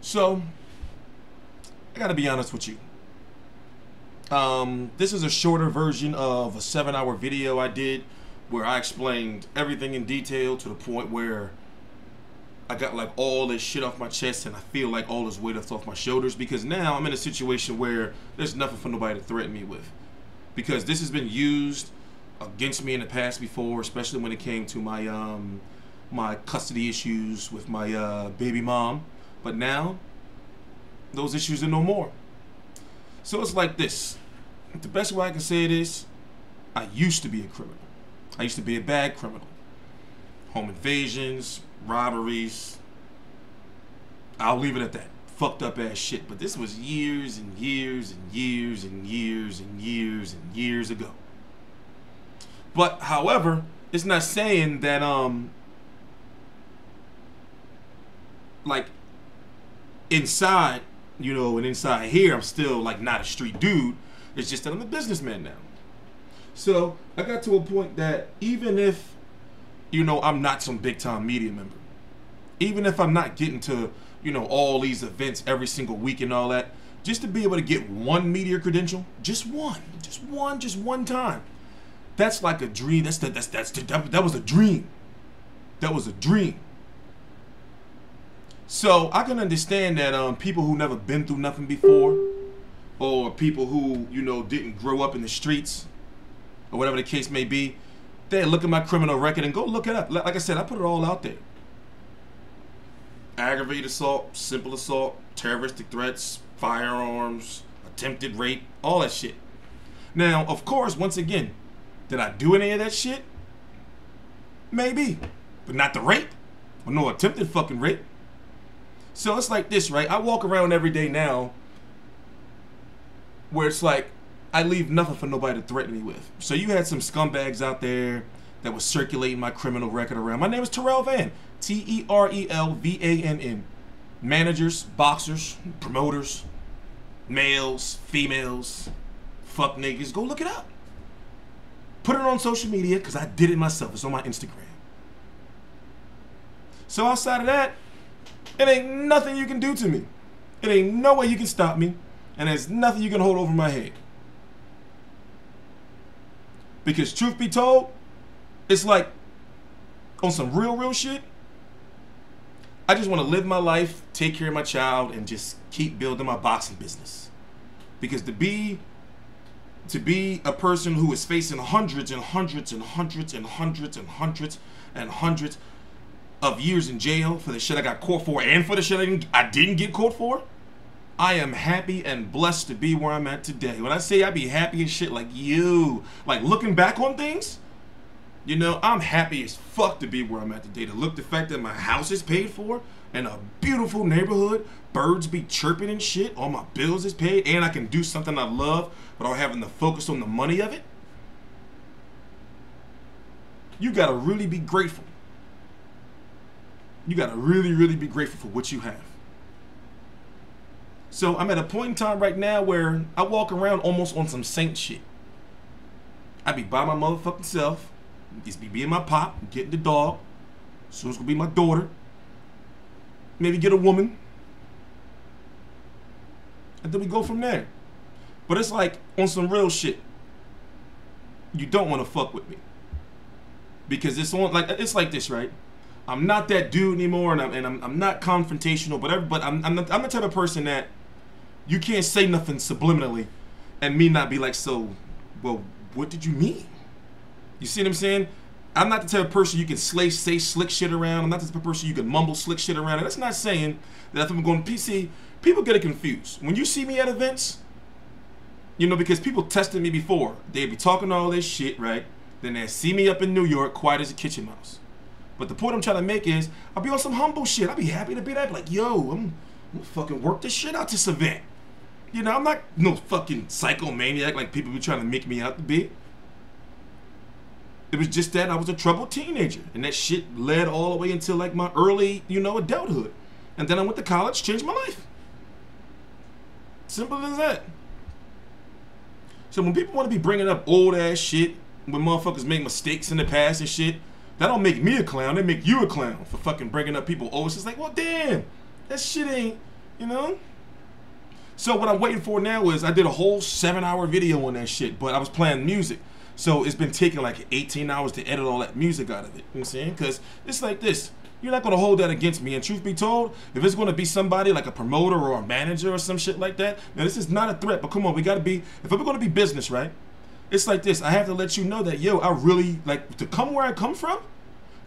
So, I gotta be honest with you. This is a shorter version of a 7-hour video I did where I explained everything in detail to the point where I got like all this shit off my chest and I feel like all this weight off my shoulders, because now I'm in a situation where there's nothing for nobody to threaten me with. Because this has been used against me in the past before, especially when it came to my custody issues with my baby mom. But now, those issues are no more. So it's like this. The best way I can say it is, I used to be a criminal. I used to be a bad criminal. Home invasions, robberies. I'll leave it at that. Fucked up ass shit. But this was years and years and years and years and years and years ago. But however, it's not saying that like inside, you know, and inside here I'm still like not a street dude. It's just that I'm a businessman now. So I got to a point that even if, you know, I'm not some big time media member, even if I'm not getting to, you know, all these events every single week and all that, just to be able to get one media credential, just one time, that's like a dream. That was a dream. That was a dream. So I can understand that people who never been through nothing before, or people who, you know, didn't grow up in the streets, or whatever the case may be, they look at my criminal record and go look it up. Like I said, I put it all out there. Aggravated assault, simple assault, terroristic threats, firearms, attempted rape, all that shit. Now, of course, once again, did I do any of that shit? Maybe. But not the rape. Or no attempted fucking rape. So it's like this, right? I walk around every day now where it's like I leave nothing for nobody to threaten me with. So you had some scumbags out there that was circulating my criminal record around. My name is Terrell Van. Terelvann. Managers, boxers, promoters, males, females, fuck niggas. Go look it up. Put it on social media because I did it myself. It's on my Instagram. So outside of that, it ain't nothing you can do to me. It ain't no way you can stop me. And there's nothing you can hold over my head. Because truth be told, it's like on some real shit, I just want to live my life, take care of my child, and just keep building my boxing business. Because to be a person who is facing hundreds and hundreds and hundreds and hundreds and hundreds and hundreds of years in jail for the shit I got caught for and for the shit I didn't get caught for, I am happy and blessed to be where I'm at today. When I say I be happy and shit, like you, like looking back on things, you know, I'm happy as fuck to be where I'm at today. To look the fact that my house is paid for in a beautiful neighborhood, birds be chirping and shit, all my bills is paid, and I can do something I love without having to focus on the money of it. You gotta really be grateful. You gotta really be grateful for what you have. So I'm at a point in time right now where I walk around almost on some saint shit. I be by my motherfucking self. Just be being my pop, getting the dog. Soon it's gonna be my daughter. Maybe get a woman. And then we go from there. But it's like on some real shit. You don't want to fuck with me. Because it's like this, right? I'm not that dude anymore, and I'm not confrontational, but I'm the type of person that you can't say nothing subliminally and me not be like, so, well, what did you mean? You see what I'm saying? I'm not the type of person you can say slick shit around. I'm not the type of person you can mumble slick shit around. And that's not saying that if I'm going PC, people get it confused. When you see me at events, you know, because people tested me before. They'd be talking all this shit, right? Then they'd see me up in New York, quiet as a kitchen mouse. But the point I'm trying to make is, I'll be on some humble shit. I'll be happy to be there. Like, yo, I'm gonna fucking work this shit out this event. You know, I'm not no fucking psychomaniac like people be trying to make me out to be. It was just that I was a troubled teenager. And that shit led all the way until like my early, you know, adulthood. And then I went to college, changed my life. Simple as that. So when people want to be bringing up old ass shit, when motherfuckers make mistakes in the past and shit, that don't make me a clown. They make you a clown for fucking bringing up people old. It's just like, well, damn, that shit ain't, You know? So what I'm waiting for now is I did a whole 7-hour video on that shit, but I was playing music. So it's been taking like 18 hours to edit all that music out of it. You know what I'm saying? Because it's like this. You're not going to hold that against me. And truth be told, if it's going to be somebody like a promoter or a manager or some shit like that, now this is not a threat, but come on, we got to be, if we're going to be business, right? It's like this. I have to let you know that, yo, I really, like, to come where I come from,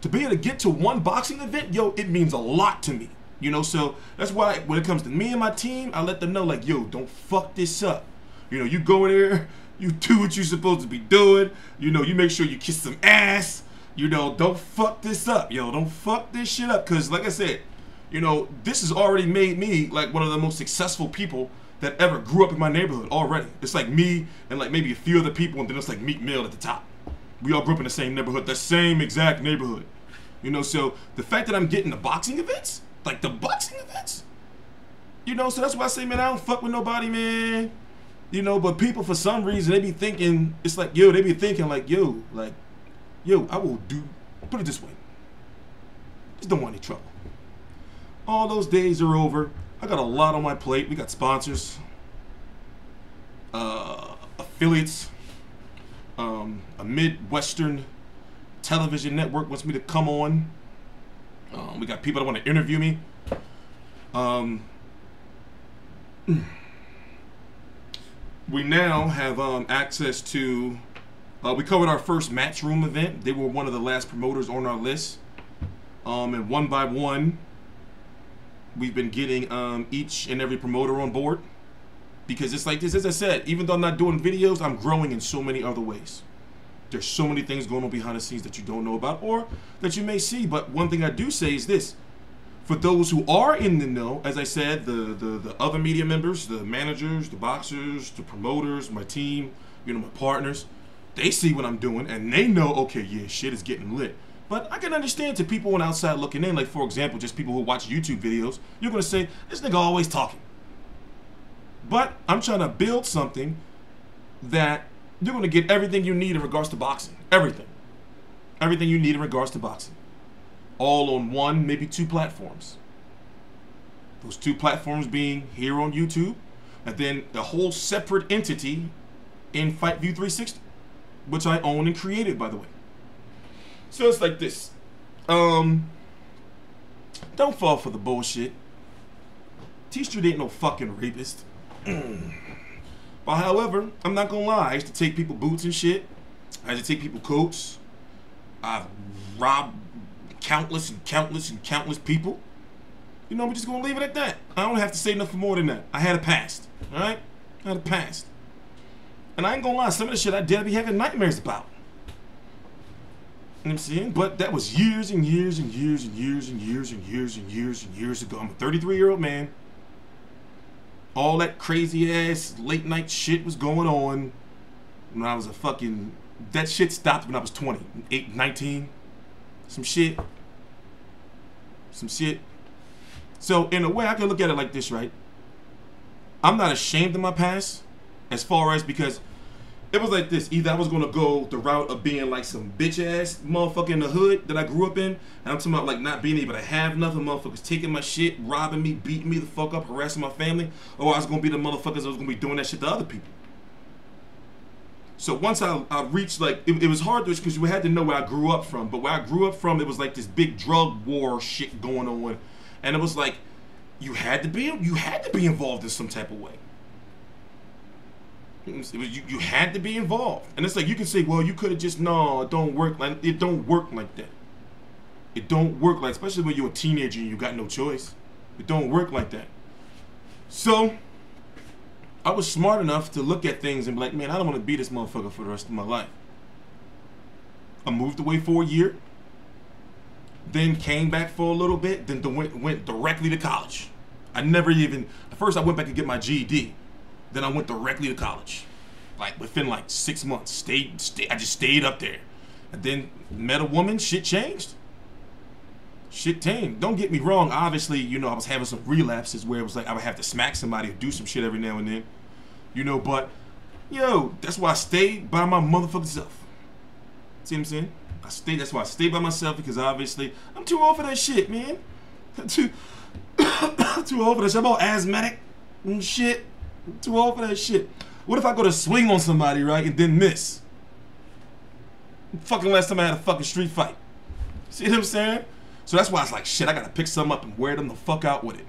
to be able to get to one boxing event, yo, it means a lot to me. You know, so that's why when it comes to me and my team, I let them know, like, yo, don't fuck this up. You know, you go in there, you do what you're supposed to be doing. You know, you make sure you kiss some ass. You know, don't fuck this up, yo. Don't fuck this shit up. Because, like I said, you know, this has already made me, like, one of the most successful people that ever grew up in my neighborhood already. It's like me and, like, maybe a few other people, and then it's like Meek Mill at the top. We all grew up in the same neighborhood, the same exact neighborhood. You know, so the fact that I'm getting the boxing events, like the boxing events, you know, so that's why I say, man, I don't fuck with nobody, man. You know, but people, for some reason, they be thinking, it's like, yo, they be thinking like, yo, I will do, put it this way, just don't want any trouble. All those days are over. I got a lot on my plate. We got sponsors, affiliates, a Midwestern television network wants me to come on. We got people that want to interview me. We now have access to, we covered our first Matchroom event. They were one of the last promoters on our list. And one by one, we've been getting each and every promoter on board. Because it's like this, as I said, even though I'm not doing videos, I'm growing in so many other ways. There's so many things going on behind the scenes that you don't know about or that you may see. But one thing I do say is this. For those who are in the know, as I said, the other media members, the managers, the boxers, the promoters, my team, you know, my partners, they see what I'm doing and they know, okay, yeah, shit is getting lit. But I can understand to people on the outside looking in, like, for example, just people who watch YouTube videos, you're going to say, this nigga always talking. But I'm trying to build something that you're going to get everything you need in regards to boxing. Everything. Everything you need in regards to boxing. All on one, maybe two platforms. Those two platforms being here on YouTube, and then a whole separate entity in FightView 360, which I own and created, by the way. So it's like this. Don't fall for the bullshit. Tstreet ain't no fucking rapist. But however, I'm not gonna lie, I used to take people boots and shit. I used to take people coats. I've robbed countless and countless and countless people. You know, we're just gonna leave it at that. I don't have to say nothing more than that. I had a past, alright? I had a past. And I ain't gonna lie, some of the shit I did, I be having nightmares about. You know what I'm saying? But that was years and years and years and years and years and years and years and years ago. I'm a 33-year-old man. All that crazy ass late night shit was going on when I was a fucking, that shit stopped when I was 20, 19, some shit. So in a way I can look at it like this, right? I'm not ashamed of my past as far as, because it was like this. Either I was gonna go the route of being like some bitch ass motherfucker in the hood that I grew up in, and I'm talking about like not being able to have nothing, motherfuckers taking my shit, robbing me, beating me the fuck up, harassing my family, or I was gonna be the motherfuckers that was gonna be doing that shit to other people. So once I reached, like, it was hard to, because you had to know where I grew up from, but where I grew up from, it was like this big drug war shit going on, and it was like you had to be involved in some type of way. You had to be involved, and it's like you can say, well, you could have just, no, it don't work like that. It don't work like, especially when you're a teenager and you got no choice. It don't work like that. So I was smart enough to look at things and be like, man, I don't want to be this motherfucker for the rest of my life. I moved away for a year, then came back for a little bit, then went directly to college. I never even, at first I went back to get my GED. Then I went directly to college, like within like 6 months. I just stayed up there, and then met a woman. Shit changed. Shit changed. Don't get me wrong. Obviously, you know, I was having some relapses where it was like I would have to smack somebody or do some shit every now and then, you know. But yo, that's why I stayed by my motherfucking self. See what I'm saying? That's why I stayed by myself, because obviously I'm too old for that shit, man. I'm too old for that shit. I'm all asthmatic and shit. I'm too old for that shit. What if I go to swing on somebody, right, and then miss? Fucking last time I had a fucking street fight. See what I'm saying? So that's why I was like, shit, I gotta pick some up and wear them the fuck out with it.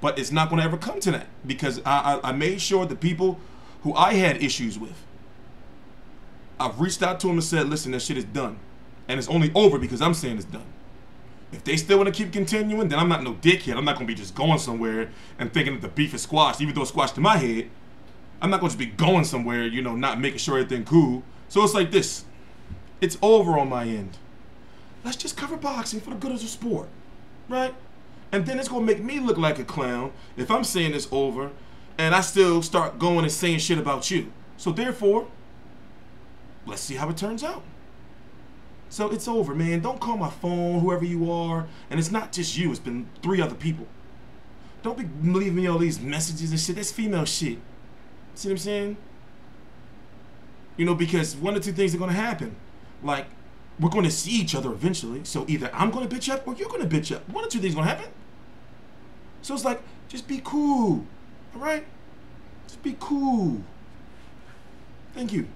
But it's not gonna ever come to that because I made sure the people who I had issues with, I've reached out to them and said, listen, that shit is done. And it's only over because I'm saying it's done. If they still want to keep continuing, then I'm not no dickhead. I'm not going to be just going somewhere and thinking that the beef is squashed, even though it's squashed in my head. I'm not going to just be going somewhere, you know, not making sure everything cool. So it's like this. It's over on my end. Let's just cover boxing for the good of the sport, right? And then it's going to make me look like a clown if I'm saying it's over and I still start going and saying shit about you. So therefore, let's see how it turns out. So it's over, man. Don't call my phone, whoever you are. And it's not just you. It's been 3 other people. Don't be leaving me all these messages and shit. That's female shit. See what I'm saying? You know, because one or two things are going to happen. Like, we're going to see each other eventually. So either I'm going to bitch up or you're going to bitch up. One or two things going to happen. So it's like, just be cool. All right? Just be cool. Thank you.